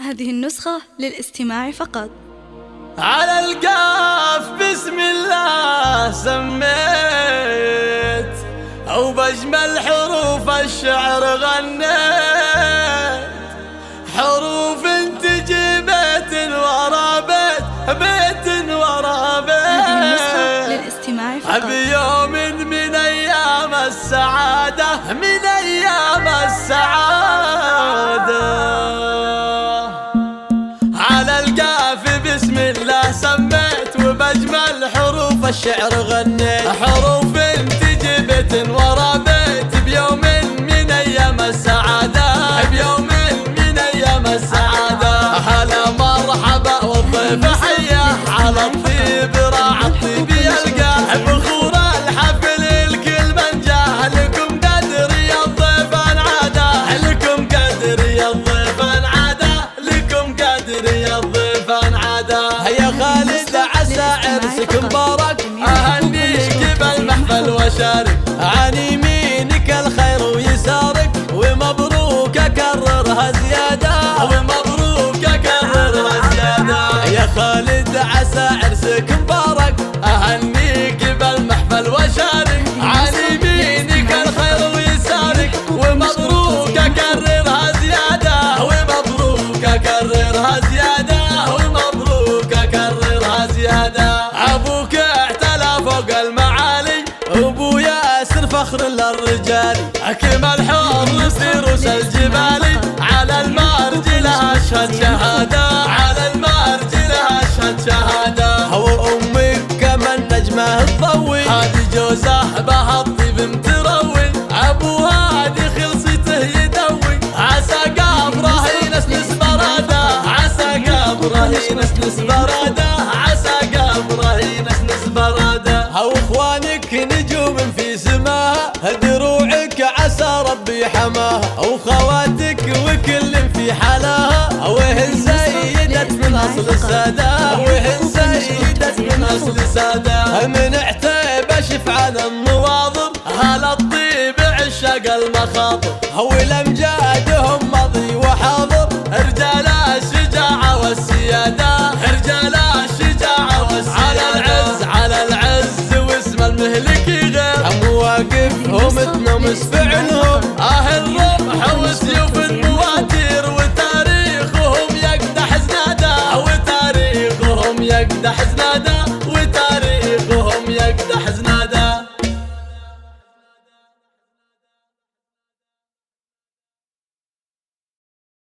هذه النسخة للاستماع فقط. على القاف بسم الله سميت، أو بأجمل حروف الشعر غنيت، حروف تجي بيت ورا بيت، بيت ورا بيت. هذه النسخة للاستماع فقط. بيوم من أيام السعادة، من أيام السعادة. على القاف بسم الله سميت، وبأجمل حروف الشعر غنيت، حروف تجي بيت ورا بيت، بيوم من أيام السعادة، بيوم من أيام السعادة. هلا مرحبا والضيف حياه، على الطيب راعى الطيب يلقاه، بخور الحفل الكل من جاه، لكم قدر يا الضيف انعاده، لكم قدر يا الضيف انعاده، لكم قدر يا الضيف انعاده. يا خالد عسى عرسك مبارك، اهنيك بالمحفل وشارك، عن يمينك الخير ويسارك، ومبروك اكررها زياده، ومبروك اكررها زياده. يا خالد عسى عرسك مبارك، اهنيك بالمحفل وشارك، عن يمينك الخير ويسارك، ومبروك اكررها زياده، ومبروك اكررها زياده، ومبروك اكررها زياده. ابوك اعتلى فوق المعالي، ابو ياسر فخر للرجال، اكمل حر سيروس الجبالي، على المرجله اشهد شهاده، على المرجله اشهد شهاده. وامك كمان نجمه تضوي، هادي جوزه بها الطيب متروي، ابو هادي خلصته يدوي، عسى قبره ينسنس براده، عسى قبره ينسنس براده، عسى قبره ينسنس براده. واخوانك نجوم في سماها، دروعك عسى ربي حماها، وخواتك وكل في حلاها، وهن سيدت من اصل الساده، وهن سيدت من اصل الساده. من عتيبه شفعان النواظر، هلا الطيب عشاق المخاطر، ولامجادهم ماضي وحاضر، رجال الشجاعه والسياده، رجال الشجاعه والسياده. على العز على العز واسم المهلك غير، مواقفهم تنمس فعلهم، الرمح وسيوف المواتير، وتاريخهم يقدح زناده، وتاريخهم يقدح زناده.